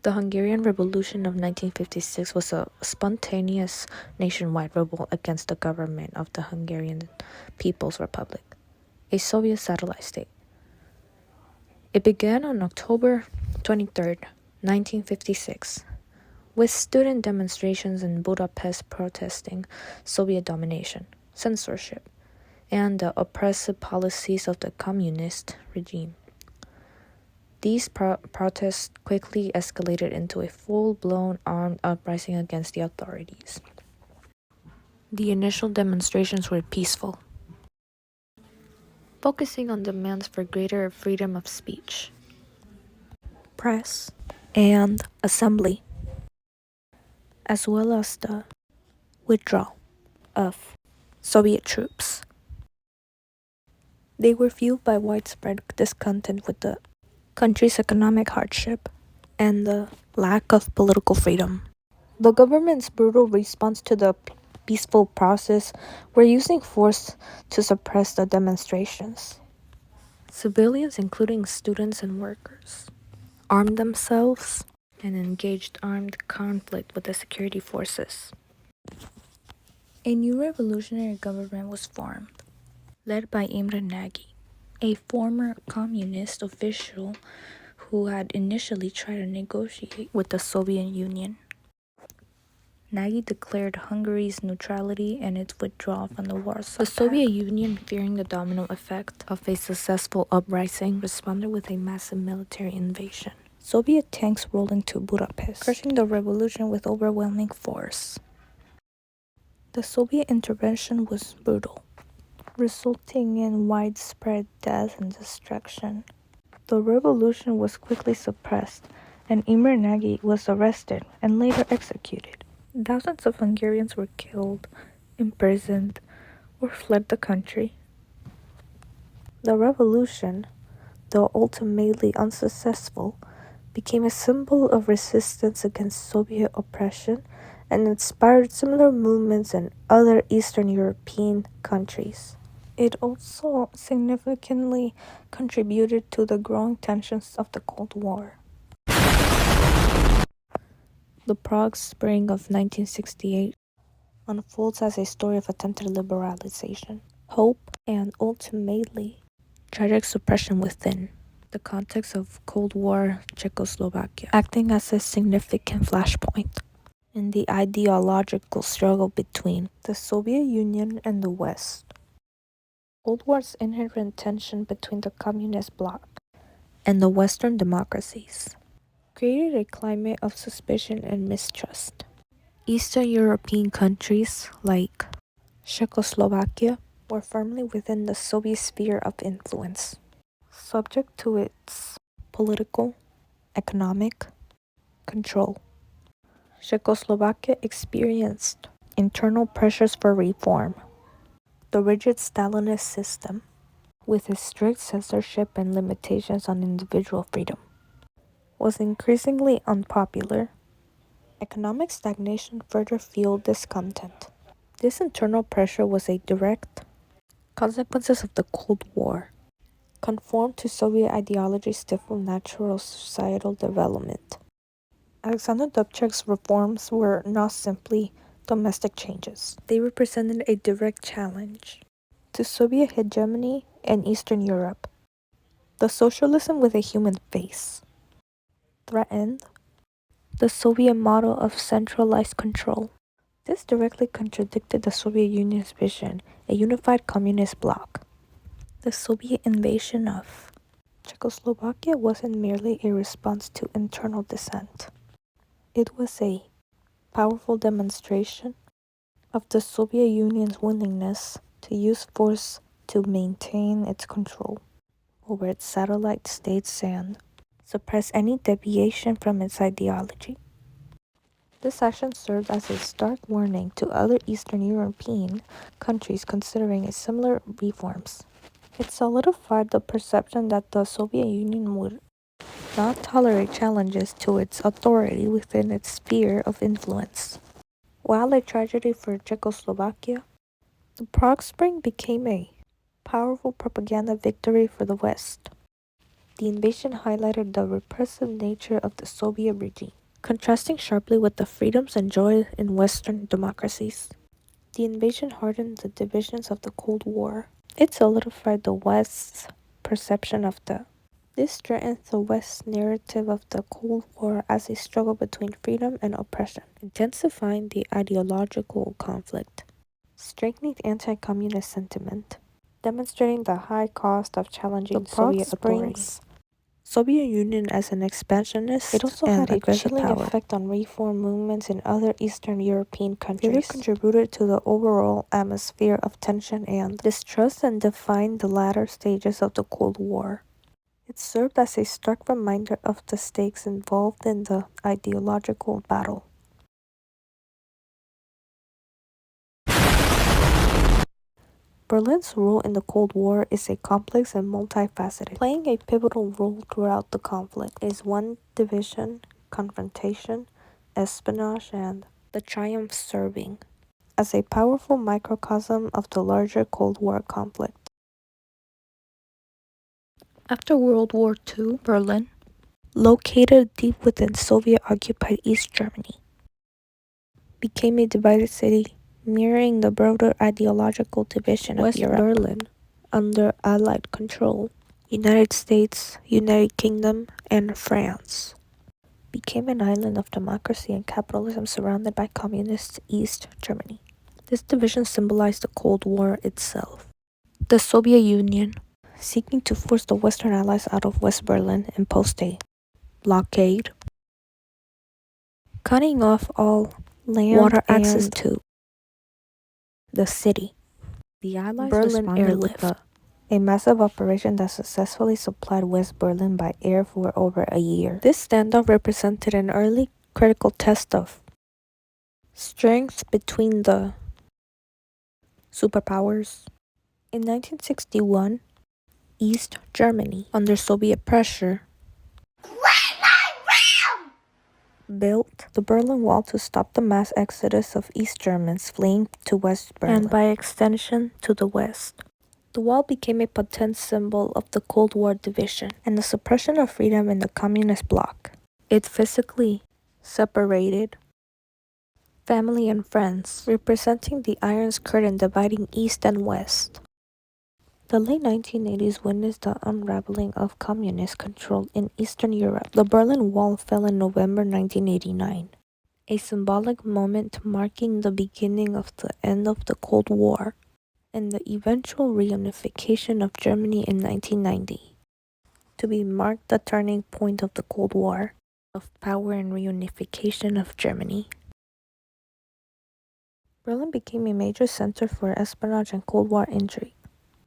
The Hungarian Revolution of 1956 was a spontaneous nationwide revolt against the government of the Hungarian People's Republic, a Soviet satellite state. It began on October 23, 1956, with student demonstrations in Budapest protesting Soviet domination, censorship, and the oppressive policies of the communist regime. These protests quickly escalated into a full-blown armed uprising against the authorities. The initial demonstrations were peaceful, focusing on demands for greater freedom of speech, press, and assembly, as well as the withdrawal of Soviet troops. They were fueled by widespread discontent with the country's economic hardship and the lack of political freedom. The government's brutal response to the peaceful process were using force to suppress the demonstrations. Civilians, including students and workers, armed themselves and engaged armed conflict with the security forces. A new revolutionary government was formed, led by Imre Nagy, a former communist official who had initially tried to negotiate with the Soviet Union. Nagy declared Hungary's neutrality and its withdrawal from the Warsaw Pact. The Soviet Union, fearing the domino effect of a successful uprising, responded with a massive military invasion. Soviet tanks rolled into Budapest, crushing the revolution with overwhelming force. The Soviet intervention was brutal, resulting in widespread death and destruction. The revolution was quickly suppressed, and Imre Nagy was arrested and later executed. Thousands of Hungarians were killed, imprisoned, or fled the country. The revolution, though ultimately unsuccessful, became a symbol of resistance against Soviet oppression and inspired similar movements in other Eastern European countries. It also significantly contributed to the growing tensions of the Cold War. The Prague Spring of 1968 unfolds as a story of attempted liberalization, hope, and ultimately tragic suppression within the context of Cold War Czechoslovakia, acting as a significant flashpoint in the ideological struggle between the Soviet Union and the West. Cold War's inherent tension between the communist bloc and the Western democracies created a climate of suspicion and mistrust. Eastern European countries like Czechoslovakia were firmly within the Soviet sphere of influence, subject to its political, economic control. Czechoslovakia experienced internal pressures for reform. The rigid Stalinist system, with its strict censorship and limitations on individual freedom, was increasingly unpopular. Economic stagnation further fueled discontent. This internal pressure was a direct consequence of the Cold War. Conformed to Soviet ideology stifled natural societal development. Alexander Dubček's reforms were not simply domestic changes. They represented a direct challenge to Soviet hegemony in Eastern Europe. The socialism with a human face threatened the Soviet model of centralized control. This directly contradicted the Soviet Union's vision, a unified communist bloc. The Soviet invasion of Czechoslovakia wasn't merely a response to internal dissent. It was a powerful demonstration of the Soviet Union's willingness to use force to maintain its control over its satellite states and suppress any deviation from its ideology. This action served as a stark warning to other Eastern European countries considering similar reforms. It solidified the perception that the Soviet Union would not tolerate challenges to its authority within its sphere of influence. While a tragedy for Czechoslovakia, the Prague Spring became a powerful propaganda victory for the West. The invasion highlighted the repressive nature of the Soviet regime, contrasting sharply with the freedoms enjoyed in Western democracies. The invasion hardened the divisions of the Cold War. It solidified the West's perception of the. This strengthened the West's narrative of the Cold War as a struggle between freedom and oppression, intensifying the ideological conflict, strengthening anti-communist sentiment, demonstrating the high cost of challenging Soviet authority. Soviet Union as an expansionist It also and had a aggressive chilling power. effect on reform movements in other Eastern European countries. It contributed to the overall atmosphere of tension and distrust and defined the latter stages of the Cold War. It served as a stark reminder of the stakes involved in the ideological battle. Berlin's role in the Cold War is a complex and multifaceted. Playing a pivotal role throughout the conflict is one division, confrontation, espionage, and the triumph serving as a powerful microcosm of the larger Cold War conflict. After World War II, Berlin, located deep within Soviet-occupied East Germany, became a divided city, mirroring the broader ideological division of Europe. Berlin, under Allied control, United States, United Kingdom, and France, became an island of democracy and capitalism surrounded by communist East Germany. This division symbolized the Cold War itself. The Soviet Union, seeking to force the Western Allies out of West Berlin, imposed a blockade, cutting off all land, water access to the city. The Allies Berlin responded Airlift, with a massive operation that successfully supplied West Berlin by air for over a year. This standoff represented an early critical test of strength between the superpowers. In 1961, East Germany, under Soviet pressure, built the Berlin Wall to stop the mass exodus of East Germans fleeing to West Berlin, and by extension to the West. The wall became a potent symbol of the Cold War division and the suppression of freedom in the communist bloc. It physically separated family and friends, representing the Iron Curtain dividing East and West. The late 1980s witnessed the unraveling of communist control in Eastern Europe. The Berlin Wall fell in November 1989, a symbolic moment marking the beginning of the end of the Cold War and the eventual reunification of Germany in 1990. To be marked the turning point of the Cold War, of power and reunification of Germany. Berlin became a major center for espionage and Cold War intrigue.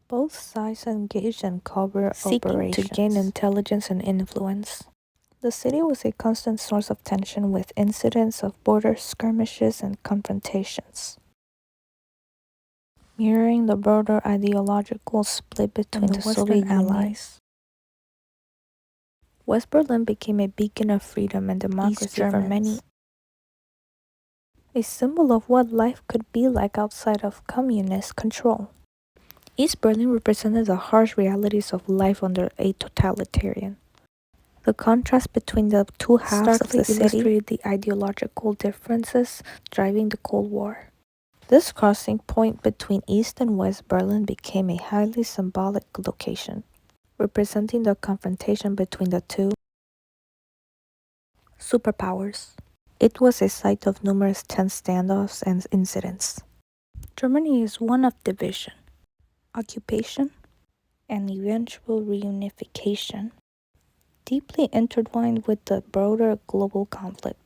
Both sides engaged in covert operations, seeking to gain intelligence and influence. The city was a constant source of tension with incidents of border skirmishes and confrontations, mirroring the broader ideological split between the Soviet allies. West Berlin became a beacon of freedom and democracy for many, a symbol of what life could be like outside of communist control. East Berlin represented the harsh realities of life under a totalitarian. The contrast between the two halves of the city illustrated the ideological differences driving the Cold War. This crossing point between East and West Berlin became a highly symbolic location, representing the confrontation between the two superpowers. It was a site of numerous tense standoffs and incidents. Germany is one of division, occupation, and eventual reunification, deeply intertwined with the broader global conflict.